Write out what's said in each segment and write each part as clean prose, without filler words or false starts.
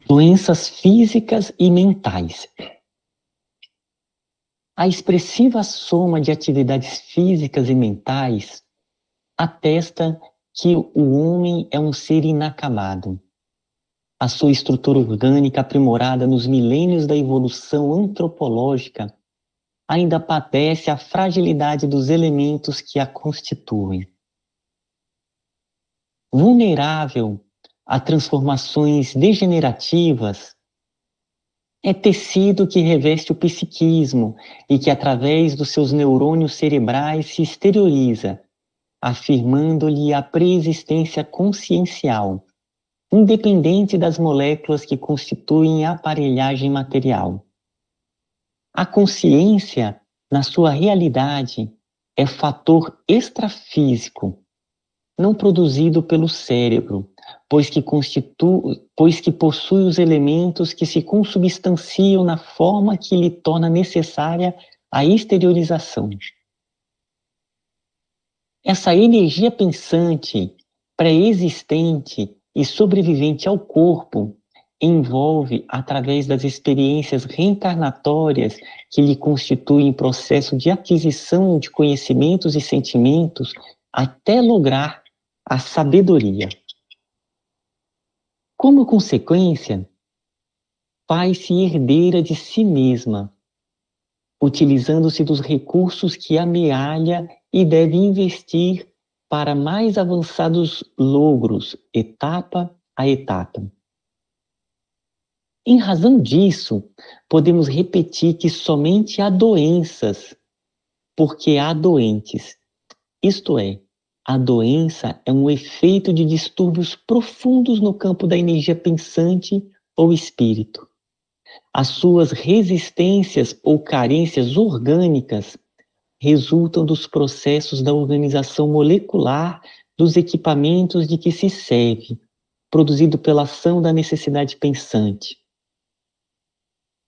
Doenças físicas e mentais. A expressiva soma de atividades físicas e mentais atesta que o homem é um ser inacabado. A sua estrutura orgânica aprimorada nos milênios da evolução antropológica ainda padece a fragilidade dos elementos que a constituem. Vulnerável a transformações degenerativas, é tecido que reveste o psiquismo e que, através dos seus neurônios cerebrais, se exterioriza, afirmando-lhe a preexistência consciencial, independente das moléculas que constituem a aparelhagem material. A consciência, na sua realidade, é fator extrafísico, não produzido pelo cérebro, pois que possui os elementos que se consubstanciam na forma que lhe torna necessária a exteriorização. Essa energia pensante, pré-existente e sobrevivente ao corpo, envolve, através das experiências reencarnatórias que lhe constituem processo de aquisição de conhecimentos e sentimentos, até lograr a sabedoria. Como consequência, faz-se herdeira de si mesma, utilizando-se dos recursos que amealha e deve investir para mais avançados logros, etapa a etapa. Em razão disso, podemos repetir que somente há doenças, porque há doentes. Isto é, a doença é um efeito de distúrbios profundos no campo da energia pensante ou espírito. As suas resistências ou carências orgânicas resultam dos processos da organização molecular dos equipamentos de que se serve, produzido pela ação da necessidade pensante.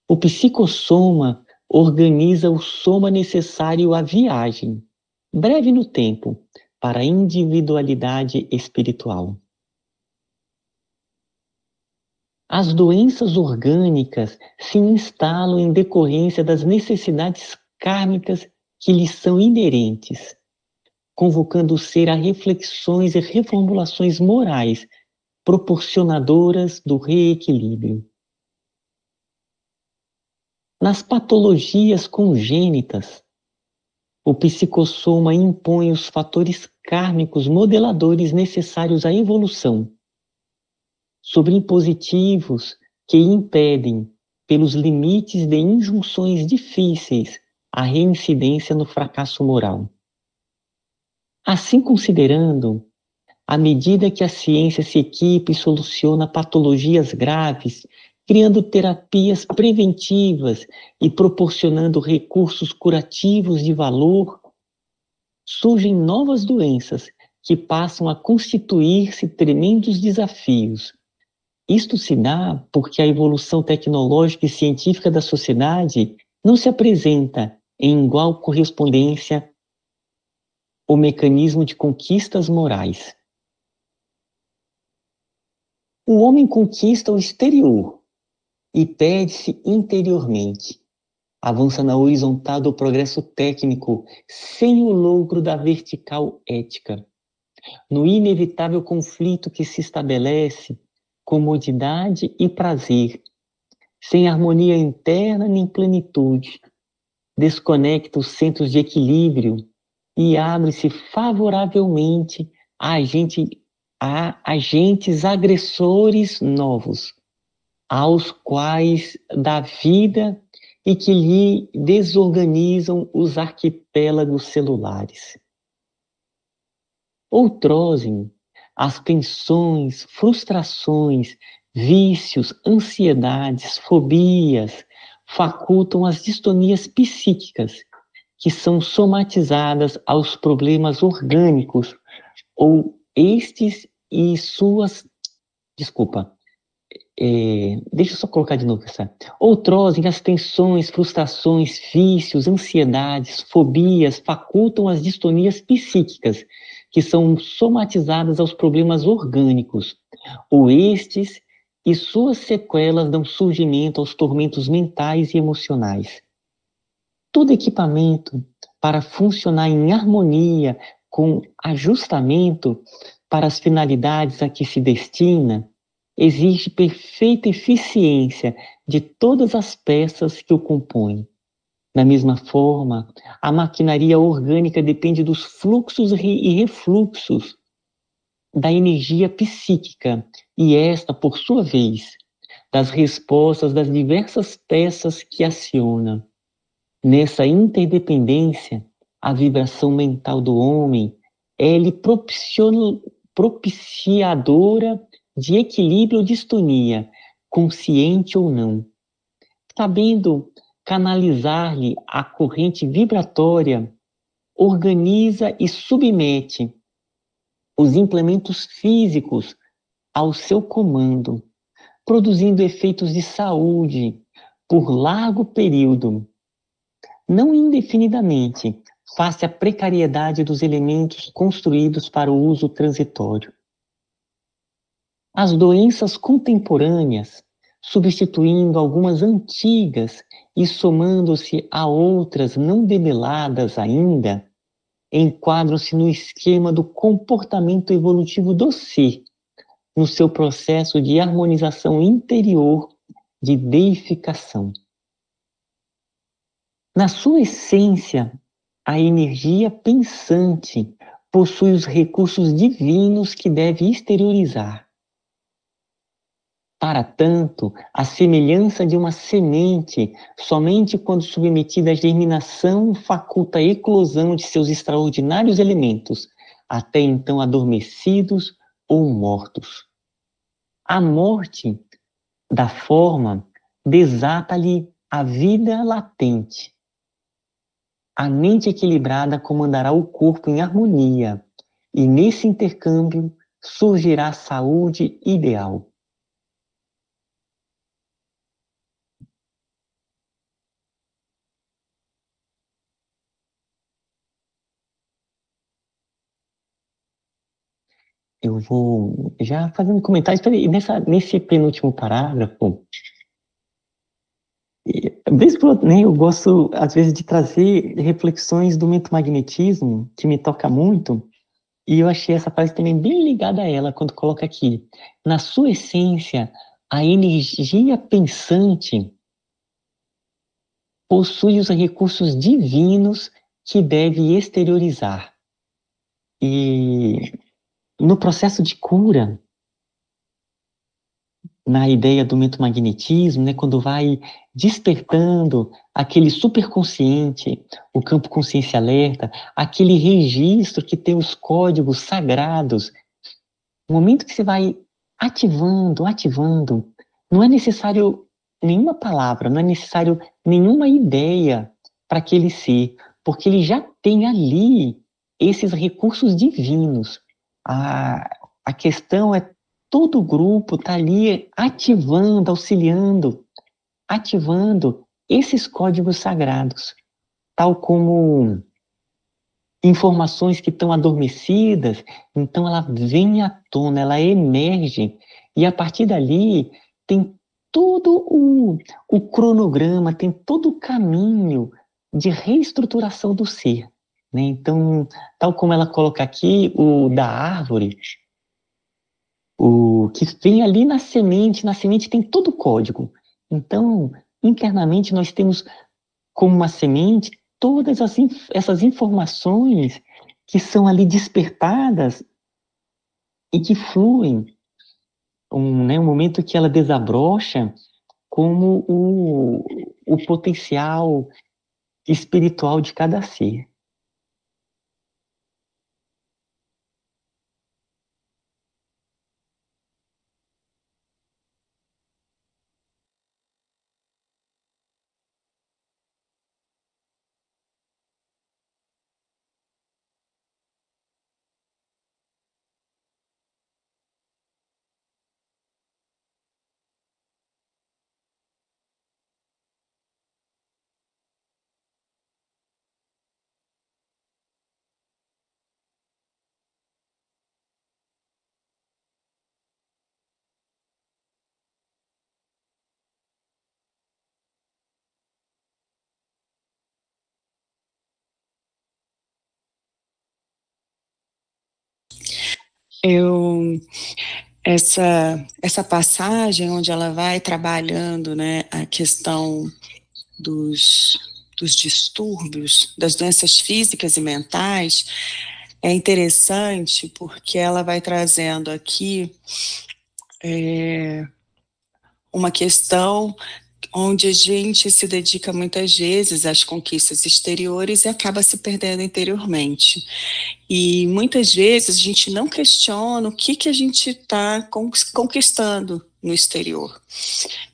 O psicossoma organiza o soma necessário à viagem, breve no tempo, para a individualidade espiritual. As doenças orgânicas se instalam em decorrência das necessidades kármicas que lhes são inerentes, convocando o ser a reflexões e reformulações morais proporcionadoras do reequilíbrio. Nas patologias congênitas, o psicossoma impõe os fatores kármicos modeladores necessários à evolução, sobreimpositivos que impedem, pelos limites de injunções difíceis, a reincidência no fracasso moral. Assim considerando, à medida que a ciência se equipa e soluciona patologias graves, criando terapias preventivas e proporcionando recursos curativos de valor, surgem novas doenças que passam a constituir-se tremendos desafios. Isto se dá porque a evolução tecnológica e científica da sociedade não se apresenta em igual correspondência ao mecanismo de conquistas morais. O homem conquista o exterior e perde-se interiormente. Avança na horizontal do progresso técnico sem o logro da vertical ética. No inevitável conflito que se estabelece, comodidade e prazer, sem harmonia interna nem plenitude, desconecta os centros de equilíbrio e abre-se favoravelmente a agentes agressores novos, aos quais dá vida e que lhe desorganizam os arquipélagos celulares. Outrosem, as tensões, frustrações, vícios, ansiedades, fobias facultam as distonias psíquicas, que são somatizadas aos problemas orgânicos, ou estes e suas... deixa eu só colocar de novo essa. Outrosem, as tensões, frustrações, vícios, ansiedades, fobias facultam as distonias psíquicas, que são somatizadas aos problemas orgânicos, ou estes e suas sequelas dão surgimento aos tormentos mentais e emocionais. Todo equipamento, para funcionar em harmonia com ajustamento para as finalidades a que se destina, exige perfeita eficiência de todas as peças que o compõem. Da mesma forma, a maquinaria orgânica depende dos fluxos e refluxos da energia psíquica, e esta, por sua vez, das respostas das diversas peças que aciona. Nessa interdependência, a vibração mental do homem é-lhe propiciadora de equilíbrio ou distonia, consciente ou não. Sabendo canalizar-lhe a corrente vibratória, organiza e submete os implementos físicos ao seu comando, produzindo efeitos de saúde por largo período, não indefinidamente, face à precariedade dos elementos construídos para o uso transitório. As doenças contemporâneas, substituindo algumas antigas e somando-se a outras não debeladas ainda, enquadram-se no esquema do comportamento evolutivo do ser, no seu processo de harmonização interior, de deificação. Na sua essência, a energia pensante possui os recursos divinos que deve exteriorizar. Para tanto, a semelhança de uma semente, somente quando submetida à germinação, faculta a eclosão de seus extraordinários elementos, até então adormecidos ou mortos. A morte da forma desata-lhe a vida latente. A mente equilibrada comandará o corpo em harmonia, e nesse intercâmbio surgirá a saúde ideal. Eu vou já fazendo comentários nesse penúltimo parágrafo. Desde que né, eu gosto, às vezes, de trazer reflexões do mentomagnetismo, que me toca muito, e eu achei essa frase também bem ligada a ela, quando coloca aqui: na sua essência, a energia pensante possui os recursos divinos que deve exteriorizar. E no processo de cura, na ideia do mentomagnetismo, né, quando vai despertando aquele superconsciente, o campo consciência alerta, aquele registro que tem os códigos sagrados, no momento que você vai ativando, não é necessário nenhuma palavra, não é necessário nenhuma ideia para aquele ser, porque ele já tem ali esses recursos divinos. A, a questão é todo o grupo está ali ativando, auxiliando, ativando esses códigos sagrados, tal como informações que estão adormecidas, então ela vem à tona, ela emerge, e a partir dali tem todo o cronograma, tem todo o caminho de reestruturação do ser. Né? Então, tal como ela coloca aqui, o da árvore, o que vem ali na semente tem todo o código. Então, internamente nós temos como uma semente todas essas informações que são ali despertadas e que fluem, né, um momento que ela desabrocha como o potencial espiritual de cada ser. Eu essa passagem onde ela vai trabalhando, né, a questão dos distúrbios, das doenças físicas e mentais, é interessante porque ela vai trazendo aqui uma questão onde a gente se dedica muitas vezes às conquistas exteriores e acaba se perdendo interiormente. E muitas vezes a gente não questiona o que a gente está conquistando no exterior.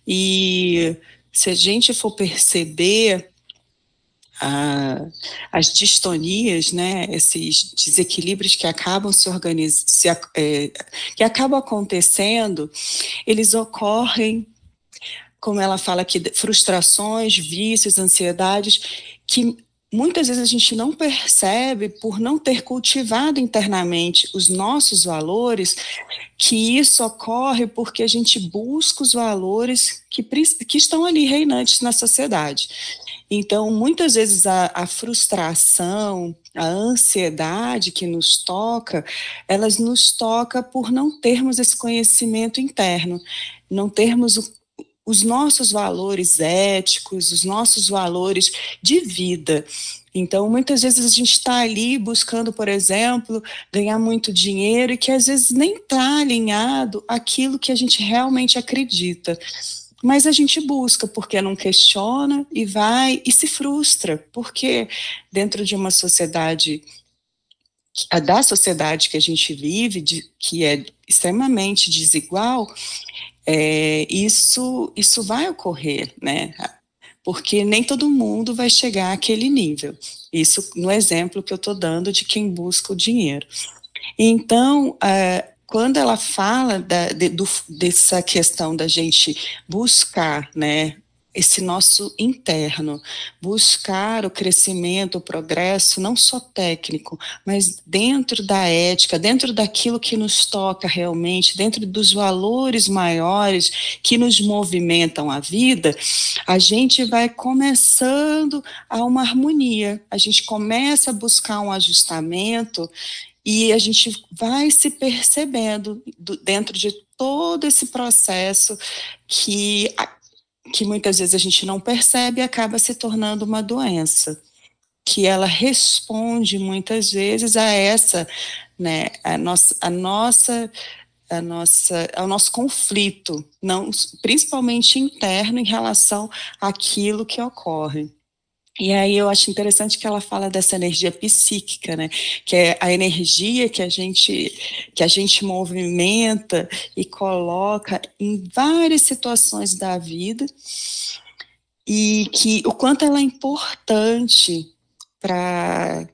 E se a gente for perceber as distonias, né, esses desequilíbrios que acabam que acabam acontecendo, eles ocorrem, como ela fala aqui, frustrações, vícios, ansiedades, que muitas vezes a gente não percebe por não ter cultivado internamente os nossos valores, que isso ocorre porque a gente busca os valores que estão ali reinantes na sociedade. Então, muitas vezes a frustração, a ansiedade que nos toca, elas nos toca por não termos esse conhecimento interno, não termos os nossos valores éticos, os nossos valores de vida. Então, muitas vezes a gente está ali buscando, por exemplo, ganhar muito dinheiro e que às vezes nem está alinhado àquilo que a gente realmente acredita. Mas a gente busca porque não questiona e vai e se frustra, porque dentro de uma sociedade, da sociedade que a gente vive, que é extremamente desigual, isso vai ocorrer, né? Porque nem todo mundo vai chegar àquele nível. Isso no exemplo que eu estou dando de quem busca o dinheiro. Então, quando ela fala dessa questão da gente buscar, né, esse nosso interno, buscar o crescimento, o progresso, não só técnico, mas dentro da ética, dentro daquilo que nos toca realmente, dentro dos valores maiores que nos movimentam a vida, a gente vai começando a uma harmonia, a gente começa a buscar um ajustamento e a gente vai se percebendo dentro de todo esse processo que muitas vezes a gente não percebe e acaba se tornando uma doença, que ela responde muitas vezes a essa, né, ao nosso conflito, não, principalmente interno em relação àquilo que ocorre. E aí eu acho interessante que ela fala dessa energia psíquica, né? Que é a energia que a gente movimenta e coloca em várias situações da vida e que o quanto ela é importante para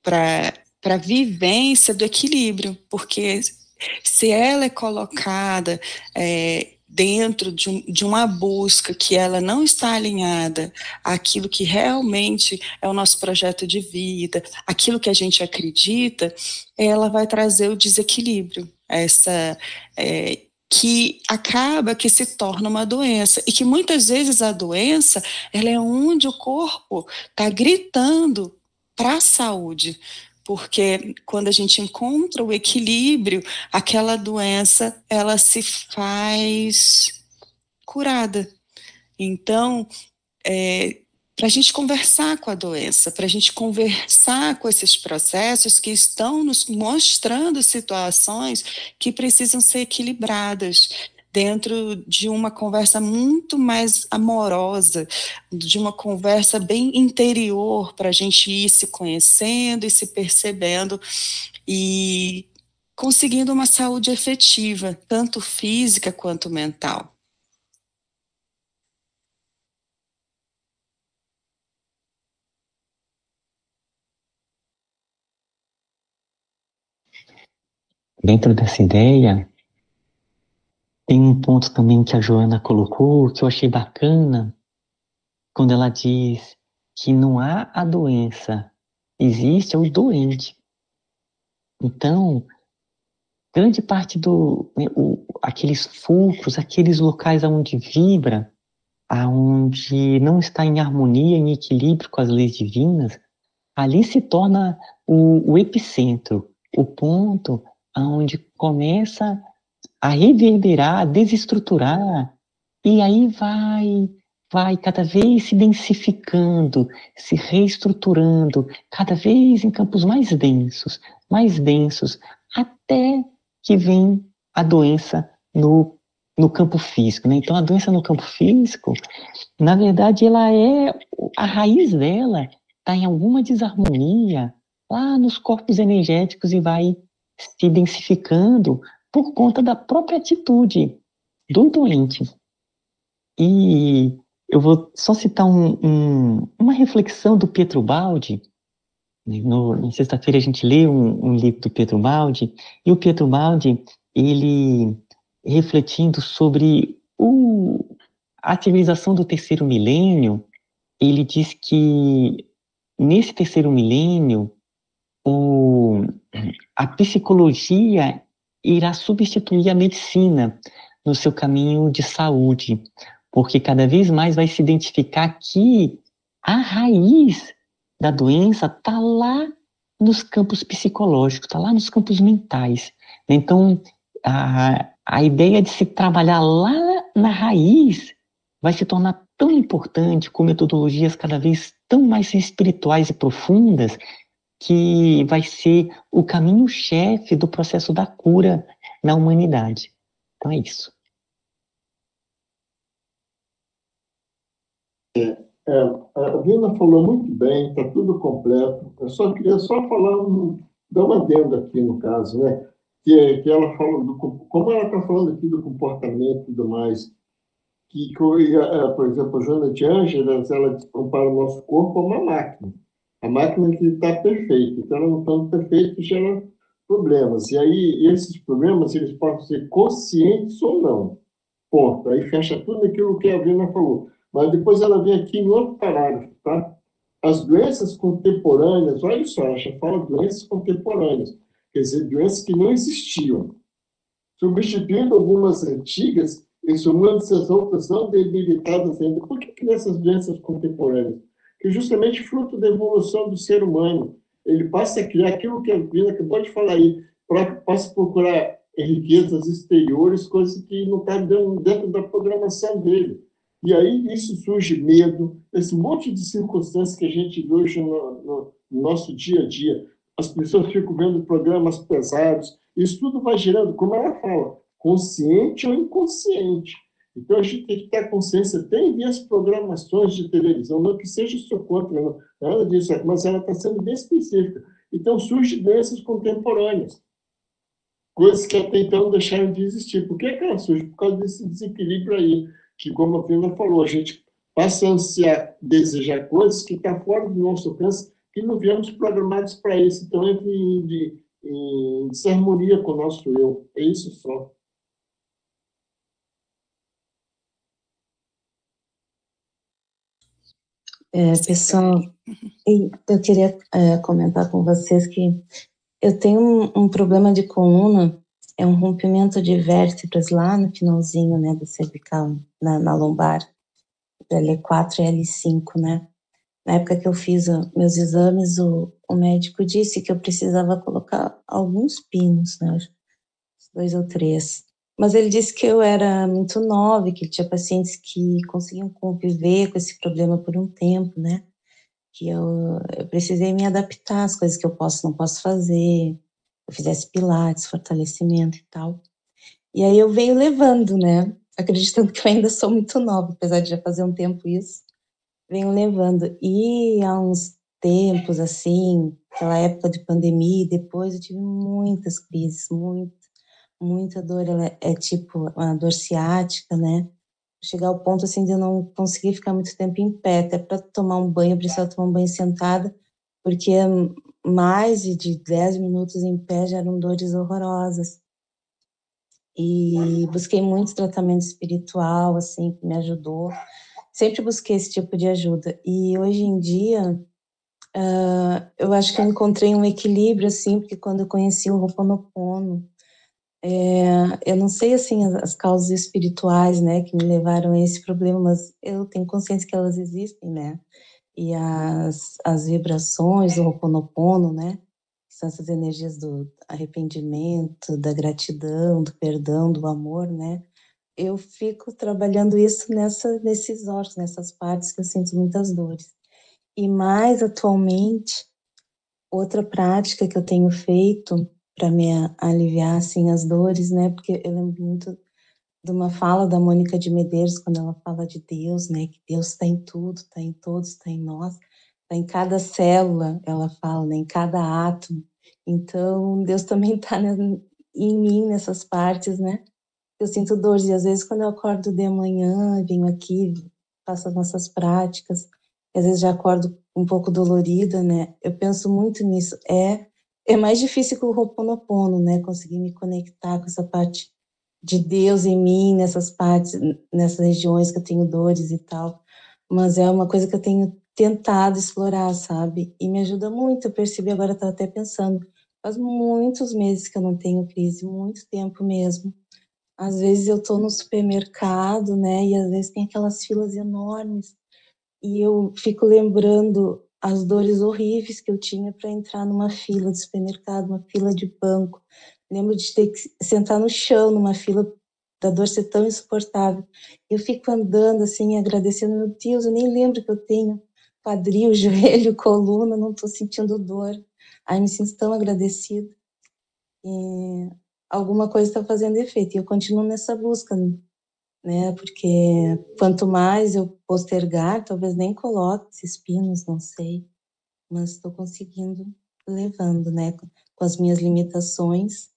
para a vivência do equilíbrio, porque se ela é colocada dentro de uma busca que ela não está alinhada àquilo que realmente é o nosso projeto de vida, aquilo que a gente acredita, ela vai trazer o desequilíbrio, que acaba que se torna uma doença, e que muitas vezes a doença, ela é onde o corpo está gritando para a saúde, porque quando a gente encontra o equilíbrio, aquela doença, ela se faz curada. Então, para a gente conversar com a doença, para a gente conversar com esses processos que estão nos mostrando situações que precisam ser equilibradas dentro de uma conversa muito mais amorosa, de uma conversa bem interior, para a gente ir se conhecendo e se percebendo e conseguindo uma saúde efetiva, tanto física quanto mental. Dentro dessa ideia, tem um ponto também que a Joana colocou, que eu achei bacana, quando ela diz que não há a doença, existe o doente. Então, grande parte aqueles fulcros, aqueles locais onde vibra, aonde não está em harmonia, em equilíbrio com as leis divinas, ali se torna o epicentro, o ponto onde começa a reverberar, a desestruturar, e aí vai cada vez se densificando, se reestruturando, cada vez em campos mais densos, até que vem a doença no campo físico, né? Então, a doença no campo físico, na verdade, a raiz dela está em alguma desarmonia lá nos corpos energéticos e vai se densificando por conta da própria atitude do doente. E eu vou só citar uma reflexão do Pietro Baldi. Na sexta-feira a gente lê um livro do Pietro Baldi, e o Pietro Baldi, ele refletindo sobre a civilização do terceiro milênio, ele diz que nesse terceiro milênio a psicologia irá substituir a medicina no seu caminho de saúde, porque cada vez mais vai se identificar que a raiz da doença está lá nos campos psicológicos, está lá nos campos mentais. Então, a ideia de se trabalhar lá na raiz vai se tornar tão importante, com metodologias cada vez tão mais espirituais e profundas, que vai ser o caminho-chefe do processo da cura na humanidade. Então é isso. A Vina falou muito bem, está tudo completo. Eu só queria falar, dar uma adenda aqui no caso, né? Que ela fala como ela está falando aqui do comportamento e tudo mais, por exemplo, a Joana de Ângeles, ela compara o nosso corpo a uma máquina. A máquina que está perfeita, então ela não está perfeita gera problemas. E aí, esses problemas, eles podem ser conscientes ou não. Ponto. Aí fecha tudo aquilo que a Vina falou. Mas depois ela vem aqui em outro parágrafo, tá? As doenças contemporâneas, olha só, ela já fala doenças contemporâneas, quer dizer, doenças que não existiam. Substituindo algumas antigas, e somando essas outras não debilitadas ainda. Por que nessas doenças contemporâneas? Que justamente fruto da evolução do ser humano. Ele passa a criar aquilo que a Vina acabou de falar aí, passa a procurar riquezas exteriores, coisas que não estão dentro da programação dele. E aí isso surge medo, esse monte de circunstâncias que a gente vê hoje no nosso dia a dia. As pessoas ficam vendo programas pesados, isso tudo vai gerando, como ela fala, consciente ou inconsciente. Então a gente tem que ter consciência, tem ver as programações de televisão, não que seja isso contra, não, nada disso, mas ela está sendo bem específica. Então surgem doenças contemporâneas, coisas que até então deixaram de existir. Por que ela surge? Por causa desse desequilíbrio aí, que, como a Fernanda falou, a gente passa a ansiar, desejar coisas que estão fora do nosso alcance, que não viemos programados para isso. Então, entra em desarmonia com o nosso eu. É isso só. Pessoal, eu queria comentar com vocês que eu tenho um problema de coluna, é um rompimento de vértebras lá no finalzinho, né, do cervical, na lombar, L4 e L5, né. Na época que eu fiz meus exames, o médico disse que eu precisava colocar alguns pinos, né, 2 ou 3. Mas ele disse que eu era muito nova, que tinha pacientes que conseguiam conviver com esse problema por um tempo, né, que eu precisei me adaptar às coisas que eu não posso fazer, eu fizesse pilates, fortalecimento e tal. E aí eu venho levando, né, acreditando que eu ainda sou muito nova, apesar de já fazer um tempo isso, venho levando. E há uns tempos, assim, aquela época de pandemia, depois eu tive muitas crises, muita dor, ela é tipo uma dor ciática, né, chegar ao ponto, assim, de eu não conseguir ficar muito tempo em pé, até para tomar um banho, eu precisava tomar um banho sentada, porque mais de 10 minutos em pé já eram dores horrorosas. E busquei muito tratamento espiritual, assim, que me ajudou. Sempre busquei esse tipo de ajuda. E hoje em dia, eu acho que eu encontrei um equilíbrio, assim, porque quando eu conheci o Ho'oponopono, eu não sei, assim, as causas espirituais, né, que me levaram a esse problema, mas eu tenho consciência que elas existem, né, e as vibrações do Ho'oponopono, né, são essas energias do arrependimento, da gratidão, do perdão, do amor, né? Eu fico trabalhando isso nesses órgãos, nessas partes que eu sinto muitas dores. E mais atualmente, outra prática que eu tenho feito para me aliviar assim as dores, né? Porque eu lembro muito de uma fala da Mônica de Medeiros quando ela fala de Deus, né? Que Deus está em tudo, está em todos, está em nós, está em cada célula, ela fala, né? Em cada átomo. Então Deus também está em mim nessas partes, né? Eu sinto dores e às vezes quando eu acordo de manhã, venho aqui, faço as nossas práticas, às vezes já acordo um pouco dolorida, né? Eu penso muito nisso. É mais difícil que o Ho'oponopono, né? Conseguir me conectar com essa parte de Deus em mim, nessas partes, nessas regiões que eu tenho dores e tal. Mas é uma coisa que eu tenho tentado explorar, sabe? E me ajuda muito. Eu percebi agora, estava até pensando, faz muitos meses que eu não tenho crise, muito tempo mesmo. Às vezes eu estou no supermercado, né? E às vezes tem aquelas filas enormes. E eu fico lembrando as dores horríveis que eu tinha para entrar numa fila de supermercado, uma fila de banco. Lembro de ter que sentar no chão numa fila, da dor ser tão insuportável. Eu fico andando assim, agradecendo, meu Deus, eu nem lembro que eu tenho quadril, joelho, coluna, não estou sentindo dor. Ai, me sinto tão agradecida. E alguma coisa está fazendo efeito. E eu continuo nessa busca, né? Porque quanto mais eu postergar, talvez nem coloque esses pinos, não sei. Mas estou conseguindo levando, né? Com as minhas limitações,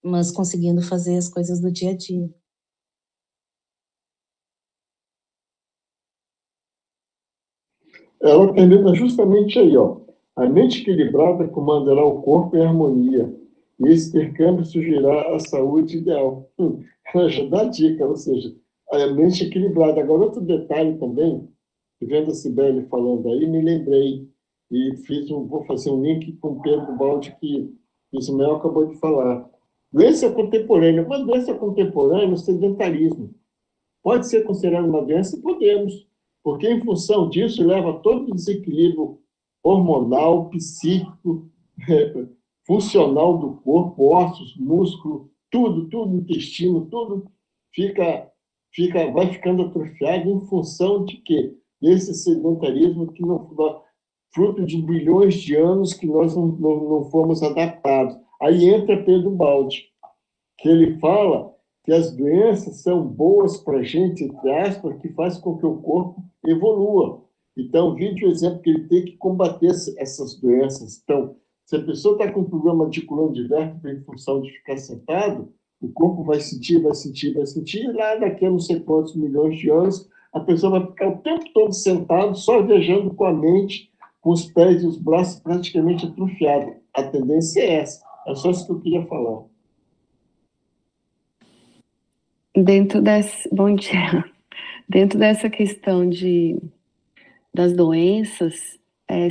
mas conseguindo fazer as coisas do dia a dia. Ela termina justamente aí, ó. A mente equilibrada comandará o corpo em harmonia, e esse intercâmbio surgirá a saúde ideal. Ela já dá dica, ou seja, a mente equilibrada. Agora, outro detalhe também, vendo a Cibele falando aí, me lembrei, e vou fazer um link com o Pedro Baldi, que o Ismael acabou de falar. Doença contemporânea. Uma doença contemporânea é o sedentarismo. Pode ser considerada uma doença? Podemos, porque em função disso leva a todo o desequilíbrio hormonal, psíquico, funcional do corpo, ossos, músculo, tudo, intestino, tudo vai ficando atrofiado em função de quê? Desse sedentarismo que não, fruto de bilhões de anos que nós não fomos adaptados. Aí entra Pedro Baldi, que ele fala que as doenças são boas para a gente, entre aspas, que faz com que o corpo evolua. Então, vide o exemplo que ele tem que combater essas doenças. Então, se a pessoa está com um problema de coluna de vértebra em função de ficar sentado, o corpo vai sentir, e lá daqui a não sei quantos milhões de anos, a pessoa vai ficar o tempo todo sentado, só viajando com a mente, com os pés e os braços praticamente atrofiados. A tendência é essa. É só isso que eu queria falar. Bom dia. Dentro dessa questão das doenças,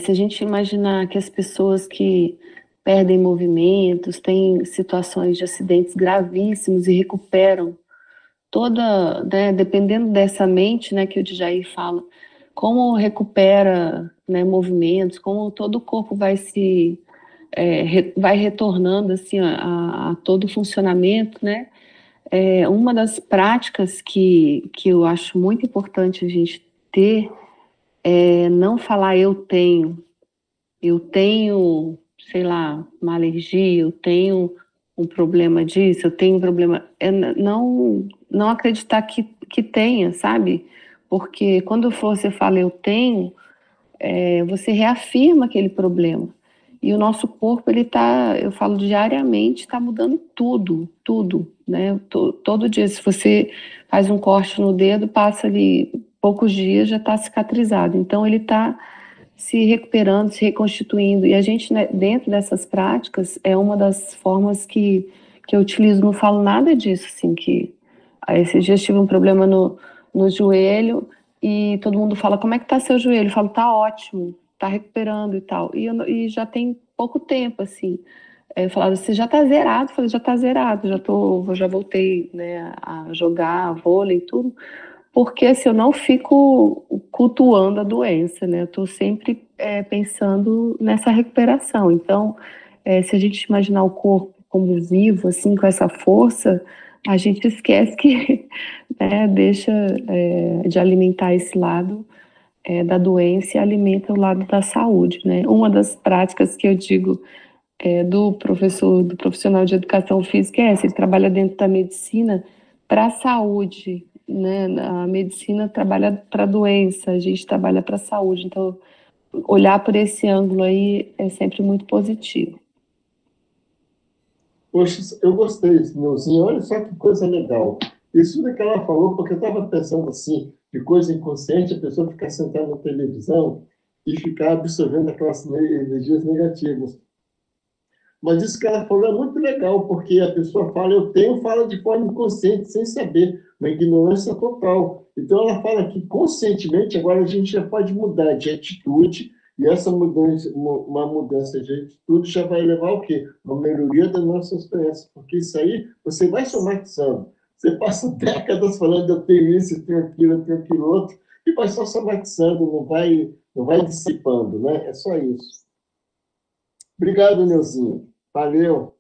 se a gente imaginar que as pessoas que perdem movimentos, têm situações de acidentes gravíssimos e recuperam toda, né, dependendo dessa mente, né, que o Djair fala, como recupera, né, movimentos, como todo o corpo vai vai retornando assim a todo o funcionamento, né? Uma das práticas que eu acho muito importante a gente ter é não falar eu tenho, sei lá, uma alergia, eu tenho um problema disso, eu tenho um problema... não acreditar que tenha, sabe? Porque quando você fala eu tenho, você reafirma aquele problema. E o nosso corpo, ele eu falo diariamente, está mudando tudo, né? Todo dia, se você faz um corte no dedo, passa ali poucos dias, já está cicatrizado. Então, ele está se recuperando, se reconstituindo. E a gente, né, dentro dessas práticas, é uma das formas que eu utilizo, não falo nada disso, assim, que esses dias tive um problema no joelho e todo mundo fala, como é que tá seu joelho? Eu falo, tá ótimo, tá recuperando e tal. E já tem pouco tempo, assim. Eu falava, você já tá zerado? Eu falei, já tá zerado, já voltei, né, a jogar vôlei e tudo. porque assim, eu não fico cultuando a doença, né? Eu estou sempre pensando nessa recuperação. Então, se a gente imaginar o corpo como vivo, assim, com essa força, a gente esquece que deixa de alimentar esse lado da doença e alimenta o lado da saúde, né? Uma das práticas que eu digo do profissional de educação física é essa: ele trabalha dentro da medicina para a saúde, né? A medicina trabalha para a doença, a gente trabalha para a saúde. Então, olhar por esse ângulo aí é sempre muito positivo. Poxa, eu gostei, Nilzinho. Olha só que coisa legal. Isso tudo que ela falou, porque eu estava pensando assim, de coisa inconsciente, a pessoa ficar sentada na televisão e ficar absorvendo aquelas energias negativas. Mas isso que ela falou é muito legal, porque a pessoa fala, eu tenho, fala de forma inconsciente, sem saber, uma ignorância total. Então, ela fala que conscientemente, agora a gente já pode mudar de atitude, e essa mudança, uma mudança de atitude já vai levar ao quê? Uma melhoria das nossas crenças, porque isso aí você vai somatizando. Você passa décadas falando, eu tenho isso, eu tenho aquilo outro, e vai só somatizando, não vai dissipando, né? É só isso. Obrigado, Neuzinho. Valeu.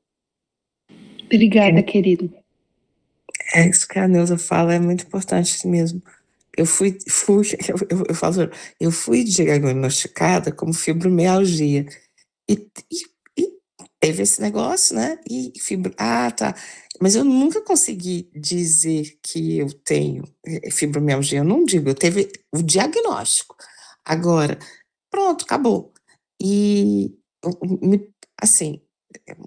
Obrigada, querido. Isso que a Neuza fala é muito importante mesmo. Eu fui diagnosticada como fibromialgia. E teve esse negócio, né? Tá. Mas eu nunca consegui dizer que eu tenho fibromialgia. Eu não digo, eu teve o diagnóstico. Agora, pronto, acabou. E, assim,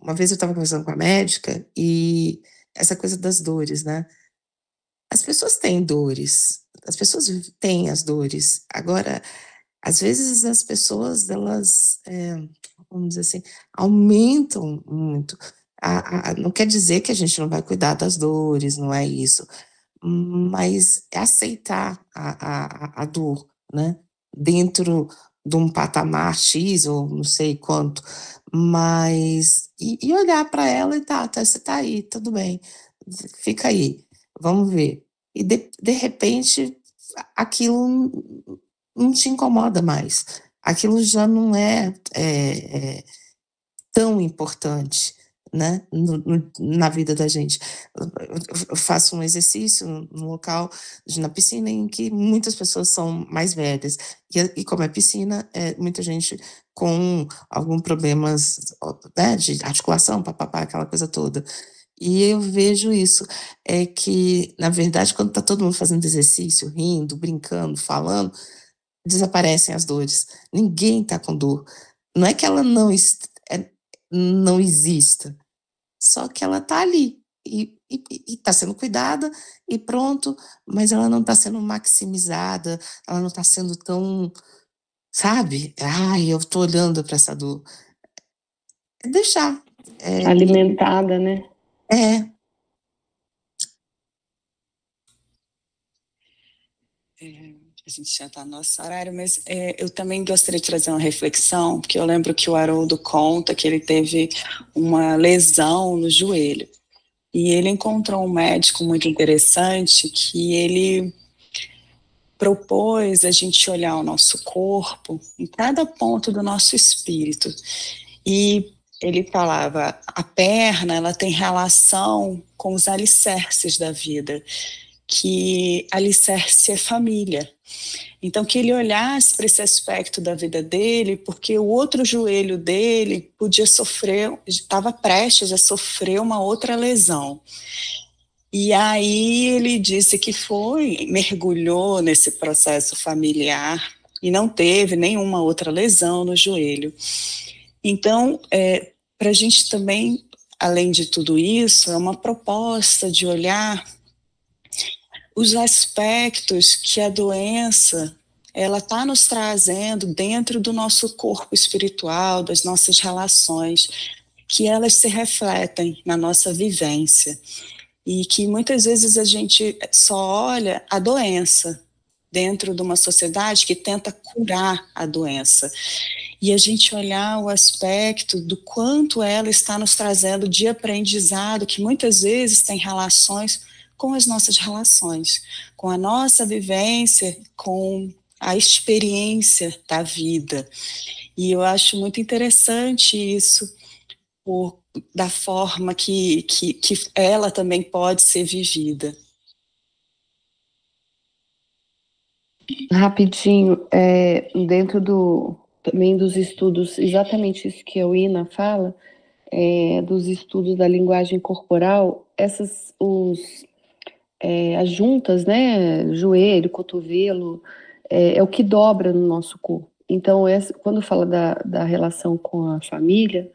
uma vez eu estava conversando com a médica e essa coisa das dores, né? As pessoas têm dores, as pessoas têm as dores. Agora, às vezes as pessoas, elas, vamos dizer assim, aumentam muito. Não quer dizer que a gente não vai cuidar das dores, não é isso. Mas é aceitar a dor, né? Dentro de um patamar X, ou não sei quanto, mas e olhar para ela e você tá aí, tudo bem, fica aí, vamos ver. E de repente aquilo não te incomoda mais, aquilo já não é tão importante, né, na vida da gente. Eu faço um exercício no local, na piscina, em que muitas pessoas são mais velhas, e como é piscina, muita gente com algum problemas, né, de articulação, aquela coisa toda. E eu vejo isso, que, na verdade, quando está todo mundo fazendo exercício, rindo, brincando, falando, desaparecem as dores. Ninguém está com dor. Não é que ela não exista, só que ela está ali e está sendo cuidada e pronto, mas ela não está sendo maximizada, ela não está sendo tão, sabe? Eu estou olhando para essa dor. Deixar. Alimentada, né? A gente já está no nosso horário, mas eu também gostaria de trazer uma reflexão, porque eu lembro que o Haroldo conta que ele teve uma lesão no joelho, e ele encontrou um médico muito interessante que ele propôs a gente olhar o nosso corpo em cada ponto do nosso espírito, e ele falava, a perna, ela tem relação com os alicerces da vida, que alicerce é família. Então, que ele olhasse para esse aspecto da vida dele, porque o outro joelho dele podia sofrer, estava prestes a sofrer uma outra lesão. E aí ele disse que mergulhou nesse processo familiar e não teve nenhuma outra lesão no joelho. Então, para a gente também, além de tudo isso, é uma proposta de olhar os aspectos que a doença ela está nos trazendo dentro do nosso corpo espiritual, das nossas relações, que elas se refletem na nossa vivência e que muitas vezes a gente só olha a doença dentro de uma sociedade que tenta curar a doença. E a gente olhar o aspecto do quanto ela está nos trazendo de aprendizado, que muitas vezes tem relações com as nossas relações, com a nossa vivência, com a experiência da vida. E eu acho muito interessante isso, da forma que ela também pode ser vivida. Rapidinho, dentro também dos estudos, exatamente isso que a Ina fala, dos estudos da linguagem corporal, as juntas, né, joelho, cotovelo, é o que dobra no nosso corpo. Então, quando fala da relação com a família,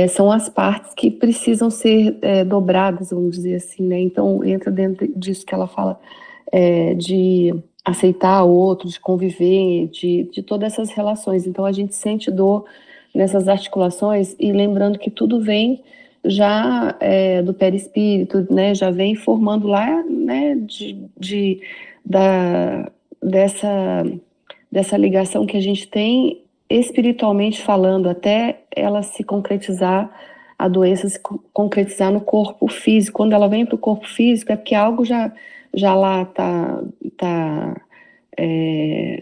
são as partes que precisam ser dobradas, vamos dizer assim, né? Então, entra dentro disso que ela fala, de aceitar o outro, de conviver, de todas essas relações. Então, a gente sente dor nessas articulações, e lembrando que tudo vem já do perispírito, né? Já vem formando lá, né? Dessa ligação que a gente tem espiritualmente falando, até ela se concretizar, a doença se concretizar no corpo físico. Quando ela vem para o corpo físico, é porque algo já lá está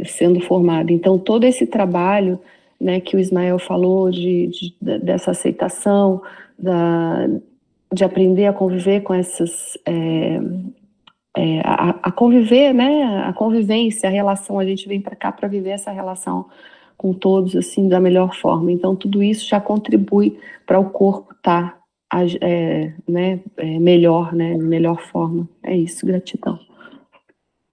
sendo formado. Então, todo esse trabalho, né, que o Ismael falou, dessa aceitação, de aprender a conviver com essas... a conviver, né, a convivência, a relação, a gente vem para cá para viver essa relação com todos, assim, da melhor forma. Então, tudo isso já contribui para o corpo estar melhor, né, de melhor forma. É isso, gratidão.